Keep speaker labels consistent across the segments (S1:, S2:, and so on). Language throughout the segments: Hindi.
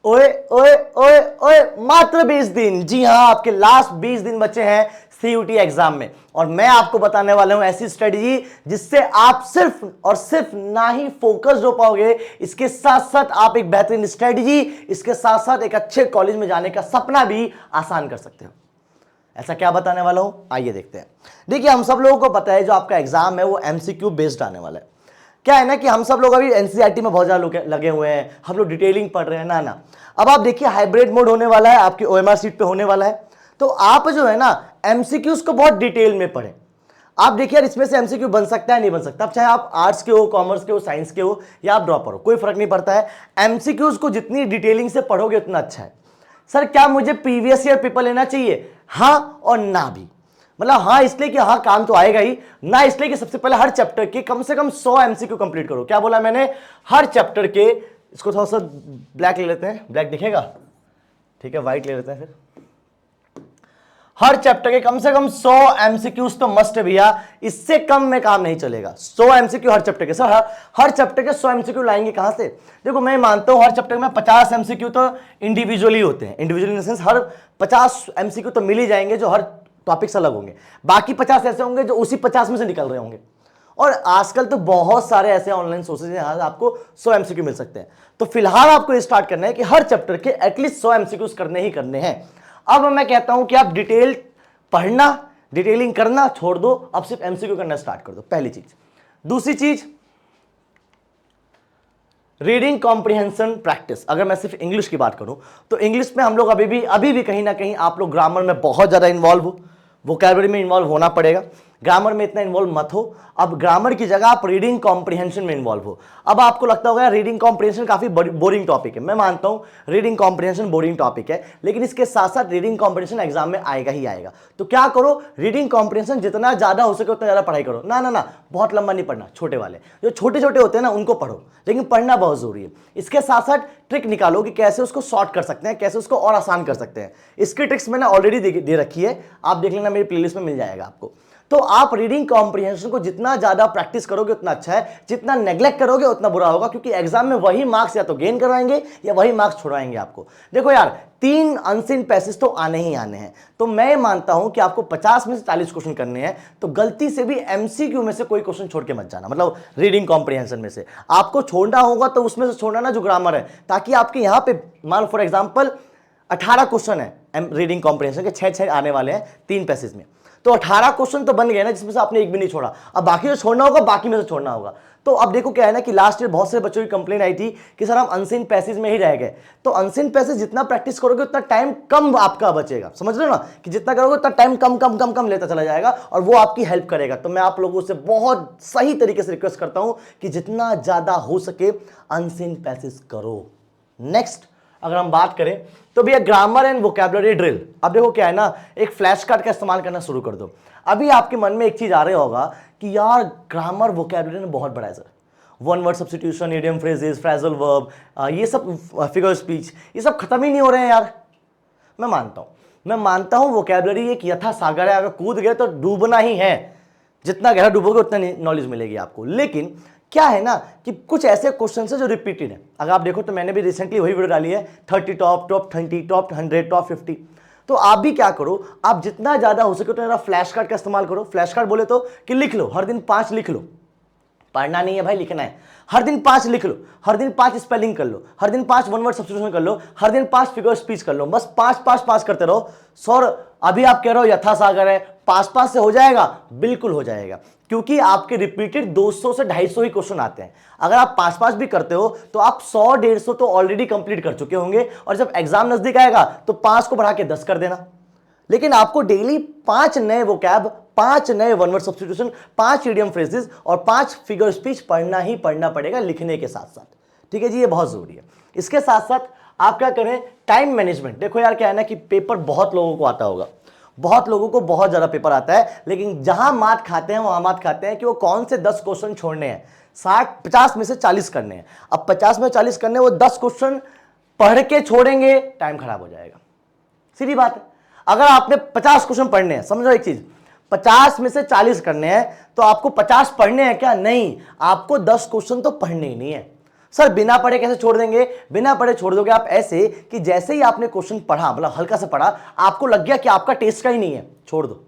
S1: ओए ओए ओए ओए, मात्र 20 दिन। जी हां, आपके लास्ट 20 दिन बचे हैं सीयूटी एग्जाम में, और मैं आपको बताने वाला हूं ऐसी स्ट्रेटजी जिससे आप सिर्फ और सिर्फ ना ही फोकस हो पाओगे, इसके साथ साथ आप एक बेहतरीन स्ट्रेटजी, इसके साथ साथ एक अच्छे कॉलेज में जाने का सपना भी आसान कर सकते हो। ऐसा क्या बताने वाला हूं, आइए देखते हैं। देखिए, हम सब लोगों को पता है जो आपका एग्जाम है वो एमसीक्यू बेस्ड आने वाला है। क्या है ना कि हम सब लोग अभी एनसीईआरटी में बहुत ज्यादा लगे हुए हैं, हम लोग डिटेलिंग पढ़ रहे हैं ना। अब आप देखिए, हाइब्रिड मोड होने वाला है, आपकी ओएमआर सीट पे होने वाला है, तो आप जो है ना एमसीक्यूज को बहुत डिटेल में पढ़ें। आप देखिए यार, इसमें से एमसीक्यू बन सकता है नहीं बन सकता, अब चाहे आप आर्ट्स के हो, कॉमर्स के हो, साइंस के हो, या आप ड्रॉपर हो, कोई फर्क नहीं पड़ता है। एमसीक्यूज को जितनी डिटेलिंग से पढ़ोगे उतना अच्छा है। सर क्या मुझे प्रीवियस ईयर पेपर लेना चाहिए? हाँ और ना भी। मतलब हाँ इसलिए कि हाँ काम तो आएगा ही, ना इसलिए कि सबसे पहले हर चैप्टर के कम से कम 100 एमसीक्यू कंप्लीट करो। क्या बोला मैंने? हर चैप्टर के, इसको थोड़ा सा ब्लैक ले लेते हैं, ब्लैक दिखेगा, ठीक है, व्हाइट ले लेते हैं फिर। हर चैप्टर के कम से कम 100 एमसीक्यूज तो मस्ट है भैया, इससे कम में काम नहीं चलेगा। 100 एमसीक्यू हर चैप्टर के। सर हर चैप्टर के 100 एमसीक्यू लाएंगे कहां से? देखो मैं मानता हूं हर चैप्टर में 50 एमसीक्यू तो इंडिविजुअली होते हैं, individually in the sense her 50 MCQ तो मिल ही जाएंगे जो हर टॉपिक से अलग होंगे, बाकी 50 ऐसे होंगे जो उसी 50 में से निकल रहे होंगे। और आजकल तो बहुत सारे ऐसे ऑनलाइन सोर्सेज हैं जहां आपको 100 एमसीक्यू मिल सकते हैं। तो फिलहाल आपको ये स्टार्ट करना है कि हर चैप्टर के एटलीस्ट 100 एमसीक्यूज करने ही करने हैं। अब मैं कहता हूं कि आप डिटेल पढ़ना, डिटेलिंग करना छोड़ दो, अब सिर्फ एमसीक्यू करना स्टार्ट कर दो, पहली चीज। दूसरी चीज, रीडिंग कॉम्प्रिहेंशन प्रैक्टिस। अगर मैं सिर्फ इंग्लिश की बात करूं तो इंग्लिश में हम लोग अभी भी कहीं ना कहीं आप लोग ग्रामर में बहुत ज्यादा इन्वॉल्व हो, वोकैबुलरी में इन्वॉल्व होना पड़ेगा। ग्रामर में इतना इन्वॉल्व मत हो, अब ग्रामर की जगह आप रीडिंग कॉम्प्रिहेंशन में इन्वॉल्व हो। अब आपको लगता होगा रीडिंग कॉम्प्रिहेंशन काफी बोरिंग टॉपिक है, मैं मानता हूं रीडिंग कॉम्प्रिहेंशन बोरिंग टॉपिक है, लेकिन इसके साथ साथ रीडिंग कॉम्प्रिहेंशन एग्जाम में आएगा ही आएगा। तो क्या करो, रीडिंग कॉम्प्रिहेंशन जितना ज्यादा हो सके उतना ज्यादा पढ़ाई करो। ना, बहुत लंबा नहीं पढ़ना, छोटे वाले जो छोटे छोटे होते हैं ना उनको पढ़ो, लेकिन पढ़ना बहुत जरूरी है। इसके साथ साथ ट्रिक निकालो कि कैसे उसको शॉर्ट कर सकते हैं, कैसे उसको और आसान कर सकते हैं। इसकी ट्रिक्स मैंने ऑलरेडी दे रखी है, आप देख लेना, मेरी प्लेलिस्ट में मिल जाएगा आपको। तो आप रीडिंग कॉम्प्रिहेंशन को जितना ज्यादा प्रैक्टिस करोगे उतना अच्छा है, जितना नेग्लेक्ट करोगे उतना बुरा होगा, क्योंकि एग्जाम में वही मार्क्स या तो गेन करवाएंगे या वही मार्क्स छुड़वाएंगे आपको। देखो यार, 3 अनसीन पैसेज तो आने ही आने हैं, तो मैं मानता हूं कि आपको 50 में से 40 क्वेश्चन करने हैं, तो गलती से भी एमसीक्यू में से कोई क्वेश्चन छोड़ के मत जाना। मतलब रीडिंग कॉम्प्रिहेंशन में से आपको छोड़ना होगा तो उसमें से छोड़ना ना जो ग्रामर है, ताकि आपके यहां पे मान फॉर एग्जाम्पल 18 क्वेश्चन है रीडिंग कॉम्प्रिहेंशन के, 6 आने वाले हैं 3 पैसेज में, तो 18 क्वेश्चन तो बन गए ना, जिसमें से आपने एक भी नहीं छोड़ा। अब बाकी जो छोड़ना होगा बाकी में से छोड़ना होगा। तो अब देखो क्या है ना कि लास्ट ईयर बहुत से बच्चों की कंप्लेन आई थी कि सर हम अनसीन पैसेज में ही रह गए। तो अनसीन पैसेज जितना प्रैक्टिस करोगे उतना टाइम कम आपका बचेगा, समझ रहे हो ना, कि जितना करोगे उतना टाइम कम कम कम कम लेता चला जाएगा, और वो आपकी हेल्प करेगा। तो मैं आप लोगों से बहुत सही तरीके से रिक्वेस्ट करता हूं कि जितना ज्यादा हो सके अनसीन पैसेज करो। नेक्स्ट अगर हम बात करें तो भैया ग्रामर एंड वोकैबुलरी ड्रिल। अब देखो क्या है ना, एक फ्लैश कार्ड का इस्तेमाल करना शुरू कर दो। अभी आपके मन में एक चीज आ रही होगा कि यार ग्रामर वोकैबुलरी में बहुत बड़ा है sir, one word substitution, idiom phrases, phrasal verb, ये सब फिगर स्पीच, ये सब खत्म ही नहीं हो रहे हैं यार। मैं मानता हूं वोकैबुलरी एक यथा सागर है, अगर कूद गए तो डूबना ही है, जितना गहरा डूबोगे उतना नॉलेज मिलेगी आपको। लेकिन क्या है ना कि कुछ ऐसे क्वेश्चन है जो रिपीटेड है। अगर आप देखो तो मैंने भी रिसेंटली वही वीडियो डाली है, 30 टॉप, टॉप 20, टॉप 100, टॉप 50। तो आप भी क्या करो, आप जितना ज्यादा हो सके उतना फ्लैश कार्ड का इस्तेमाल करो। फ्लैश कार्ड बोले तो कि लिख लो, हर दिन 5 लिख लो, पढ़ना नहीं है भाई, लिखना है। हर दिन 5 लिख लो, हर दिन 5 स्पेलिंग कर लो, हर दिन 5 वन वर्ड सब्स्टिट्यूशन कर लो, हर दिन 5 फिगर स्पीच कर लो, बस 5 करते रहो। सर अभी आप कह रहे हो यथा सागर है, 5 से हो जाएगा? बिल्कुल हो जाएगा, क्योंकि आपके रिपीटेड 200 से 250 ही क्वेश्चन आते हैं। अगर आप 5 भी करते हो तो आप 100-150 तो ऑलरेडी कंप्लीट कर चुके होंगे, और जब एग्जाम नजदीक आएगा तो 5 को बढ़ा के 10 कर देना। लेकिन आपको डेली 5 नए वोकैब, 5 नए one word substitution, 5 idiom phrases और 5 फिगर स्पीच पढ़ना ही पढ़ना पड़ेगा, लिखने के साथ साथ। ठीक है जी, ये बहुत जरूरी है। इसके साथ साथ आप क्या करें, टाइम मैनेजमेंट। देखो यार क्या है ना कि पेपर बहुत लोगों को आता होगा, बहुत लोगों को बहुत ज्यादा पेपर आता है, लेकिन जहां मात खाते हैं वहां मात खाते हैं कि वो कौन से 10 क्वेश्चन छोड़ने हैं। 50 में से 40 करने हैं। अब 50 में 40 करने, वो 10 क्वेश्चन पढ़ के छोड़ेंगे, टाइम खराब हो जाएगा, सीधी बात है। अगर आपने 50 क्वेश्चन पढ़ने हैं, समझो एक चीज, 50 में से 40 करने हैं, तो आपको 50 पढ़ने हैं क्या? नहीं, आपको 10 क्वेश्चन तो पढ़ने ही नहीं है। सर बिना पढ़े कैसे छोड़ देंगे? बिना पढ़े छोड़ दोगे आप ऐसे कि जैसे ही आपने क्वेश्चन पढ़ा, मतलब हल्का सा पढ़ा, आपको लग गया कि आपका टेस्ट का ही नहीं है, छोड़ दो,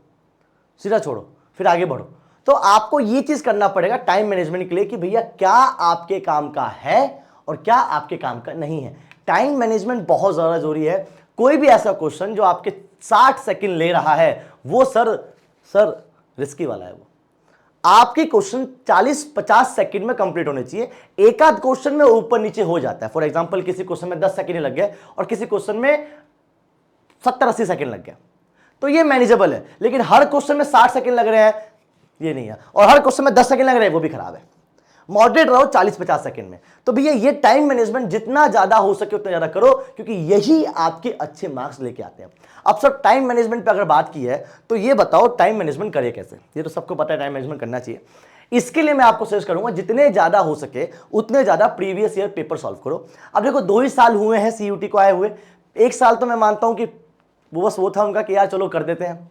S1: सीधा छोड़ो, फिर आगे बढ़ो। तो आपको ये चीज करना पड़ेगा टाइम मैनेजमेंट के लिए कि भैया क्या आपके काम का है और क्या आपके काम का नहीं है। टाइम मैनेजमेंट बहुत ज्यादा जरूरी है। कोई भी ऐसा क्वेश्चन जो आपके 60 सेकंड ले रहा है वो सर रिस्की वाला है। वो आपके क्वेश्चन 40-50 सेकंड में कंप्लीट होने चाहिए। एक आध क्वेश्चन में ऊपर नीचे हो जाता है। फॉर एग्जांपल किसी क्वेश्चन में 10 सेकंड लग गए और किसी क्वेश्चन में 70-80 सेकंड लग गया, तो ये मैनेजेबल है। लेकिन हर क्वेश्चन में 60 सेकंड लग रहे हैं, ये नहीं है। और हर क्वेश्चन में 10 सेकंड लग रहे हैं, वो भी खराब है। मॉडरेट रहो 40-50 सेकंड में। तो भैया ये टाइम मैनेजमेंट जितना ज्यादा हो सके उतना ज्यादा करो, क्योंकि यही आपके अच्छे मार्क्स लेके आते हैं। अब सब टाइम मैनेजमेंट पे अगर बात की है तो ये बताओ टाइम मैनेजमेंट करे कैसे? ये तो सबको पता है टाइम मैनेजमेंट करना चाहिए। इसके लिए मैं आपको सजेस्ट करूंगा जितने ज्यादा हो सके उतने ज्यादा प्रीवियस ईयर पेपर सॉल्व करो। अब देखो 2 ही साल हुए हैं सीयूटी को आए हुए। 1 साल तो मैं मानता हूं कि वो बस वो था उनका कि यार चलो कर देते हैं,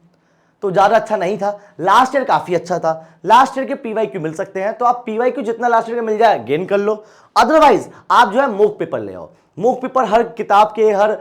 S1: तो ज्यादा अच्छा नहीं था। लास्ट ईयर काफी अच्छा था। लास्ट ईयर के पीवाईक्यू मिल सकते हैं, तो आप पीवाईक्यू जितना लास्ट ईयर का मिल जाए गेन कर लो। अदरवाइज आप जो है मॉक पेपर ले आओ। मॉक पेपर हर किताब के, हर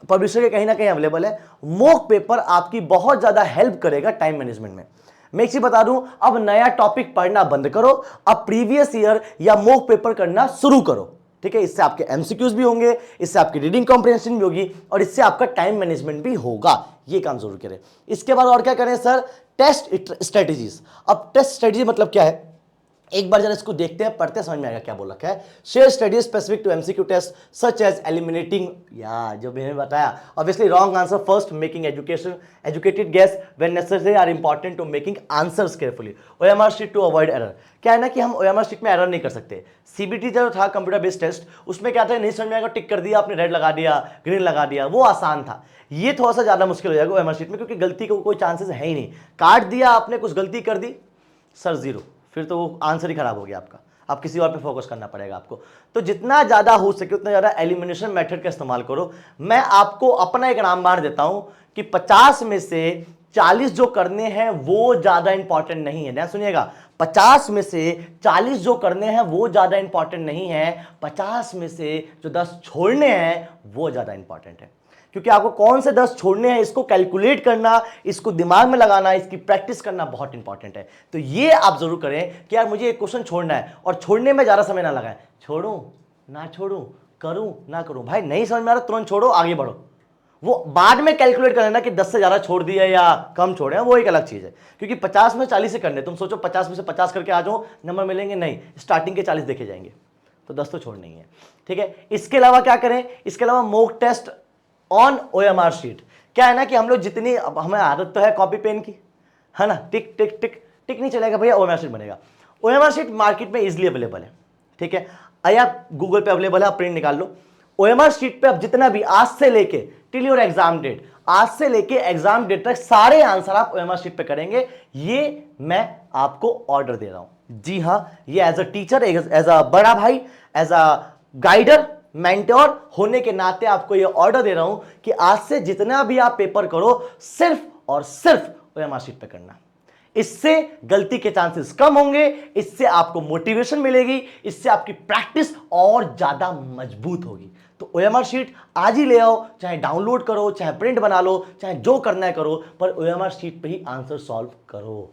S1: पब्लिशर के कहीं ना कहीं अवेलेबल है। मॉक पेपर आपकी बहुत ज्यादा हेल्प करेगा टाइम मैनेजमेंट में। मैं एक चीज बता दूं, अब नया टॉपिक पढ़ना बंद करो, अब प्रीवियस ईयर या मॉक पेपर करना शुरू करो। ठीक है, इससे आपके एमसीक्यूज भी होंगे, इससे आपकी रीडिंग कॉम्प्रिहेंशन भी होगी और इससे आपका टाइम मैनेजमेंट भी होगा। ये काम जरूर करें। इसके बाद और क्या करें सर? Test strategies. अब टेस्ट स्ट्रेटेजी मतलब क्या है, एक बार जरा इसको देखते हैं, पढ़ते समझ में आएगा क्या बोल रखा है। Share study specific to MCQ test such as eliminating, या जो मैंने बताया, obviously wrong answer first, making educated guess when necessary are important to making answers carefully, OMR sheet to avoid error. क्या है ना कि हम ओएमआर शीट में एरर नहीं कर सकते। सीबीटी जो था कंप्यूटर बेस्ड टेस्ट, उसमें क्या था, नहीं समझ में आएगा टिक कर दिया आपने, रेड लगा दिया, ग्रीन लगा दिया, वो आसान था। ये थोड़ा सा ज्यादा मुश्किल हो जाएगा ओएमआर शीट में, क्योंकि गलती को कोई चांसेस है ही नहीं। काट दिया आपने, कुछ गलती कर दी, सर जीरो, फिर तो वो आंसर ही खराब हो गया आपका। आप किसी और पे फोकस करना पड़ेगा आपको। तो जितना ज्यादा हो सके उतना ज्यादा एलिमिनेशन मेथड का इस्तेमाल करो। मैं आपको अपना एक रामबाण देता हूं कि 50 में से 40 जो करने हैं वो ज्यादा इंपॉर्टेंट नहीं है। ध्यान सुनिएगा, 50 में से 40 जो करने हैं वो ज्यादा इंपॉर्टेंट नहीं है, 50 में से जो 10 छोड़ने हैं वो ज्यादा इंपॉर्टेंट है। क्योंकि आपको कौन से 10 छोड़ने हैं इसको कैलकुलेट करना, इसको दिमाग में लगाना, इसकी प्रैक्टिस करना बहुत इंपॉर्टेंट है। तो ये आप जरूर करें कि यार मुझे एक क्वेश्चन छोड़ना है और छोड़ने में ज्यादा समय ना लगाएं। छोड़ूं ना छोड़ूं, करूं ना करूं, भाई नहीं समझ में आ रहा तुरंत छोड़ो, आगे बढ़ो। वो बाद में कैलकुलेट कर लेना कि 10 से ज्यादा छोड़ दिया या कम छोड़े, वो एक अलग चीज है। क्योंकि 50 में 40 से करने, तुम सोचो 50 में से 50 करके आ जाओ नंबर मिलेंगे, नहीं, स्टार्टिंग के 40 देखे जाएंगे, तो 10 तो छोड़ नहीं है। ठीक है, इसके अलावा क्या करें? इसके अलावा mock test on OMR sheet. क्या है ना कि हम लोग जितनी, अब हमें आदत तो है कॉपी पेन की, है ना, टिक टिक टिक टिक नहीं चलेगा भैया, ओएमआर शीट बनेगा। ओएमआर शीट मार्केट में इजीली अवेलेबल है। ठीक है, आप गूगल पे अवेलेबल है, आप प्रिंट निकाल लो। ओएमआर शीट पे अब जितना भी आज से लेके टिल योर एग्जाम डेट, आज से लेके एग्जाम डेट तक सारे आंसर आप ओएमआर शीट पे करेंगे, ये मैं आपको ऑर्डर दे रहा हूं। जी हां, ये as a teacher, as a बड़ा भाई, एज अ गाइडर, मेंटोर होने के नाते आपको यह ऑर्डर दे रहा हूं कि आज से जितना भी आप पेपर करो सिर्फ और सिर्फ ओएमआर शीट पे करना। इससे गलती के चांसेस कम होंगे, इससे आपको मोटिवेशन मिलेगी, इससे आपकी प्रैक्टिस और ज्यादा मजबूत होगी। तो ओएमआर शीट आज ही ले आओ, चाहे डाउनलोड करो, चाहे प्रिंट बना लो, चाहे जो करना है करो, पर ओएमआर शीट पे ही आंसर सॉल्व करो।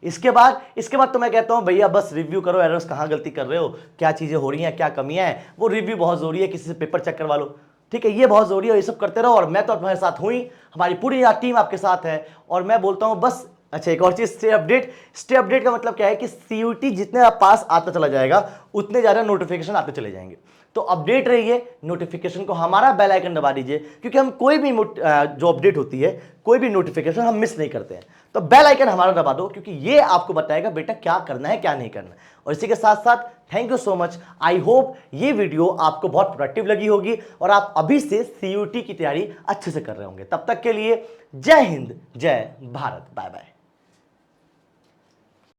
S1: इसके बाद तो मैं कहता हूं भैया बस रिव्यू करो, एरर्स कहां गलती कर रहे हो, क्या चीजें हो रही हैं, क्या कमियां हैं, वो रिव्यू बहुत जरूरी है, किसी से पेपर चेक करवा लो। ठीक है, ये बहुत जरूरी है, ये सब करते रहो। और मैं तो तुम्हारे साथ हूं ही, हमारी पूरी टीम आपके साथ है। और मैं बोलता हूं बस, अच्छा एक और चीज, स्टे अपडेट। स्टे अपडेट का मतलब क्या है कि सीयूटी जितने आप पास आता चला जाएगा उतने ज्यादा नोटिफिकेशन आते चले जाएंगे। तो अपडेट रहिए, नोटिफिकेशन को हमारा बेल आइकन दबा दीजिए, क्योंकि हम कोई भी जो अपडेट होती है, कोई भी नोटिफिकेशन हम मिस नहीं करते हैं। तो बेल आइकन हमारा दबा दो, क्योंकि ये आपको बताएगा बेटा क्या करना है क्या नहीं करना है। और इसी के साथ साथ thank you so much. I hope ये वीडियो आपको बहुत प्रोडक्टिव लगी होगी और आप अभी से सीयूटी की तैयारी अच्छे से कर रहे होंगे। तब तक के लिए जय हिंद, जय भारत, बाय बाय।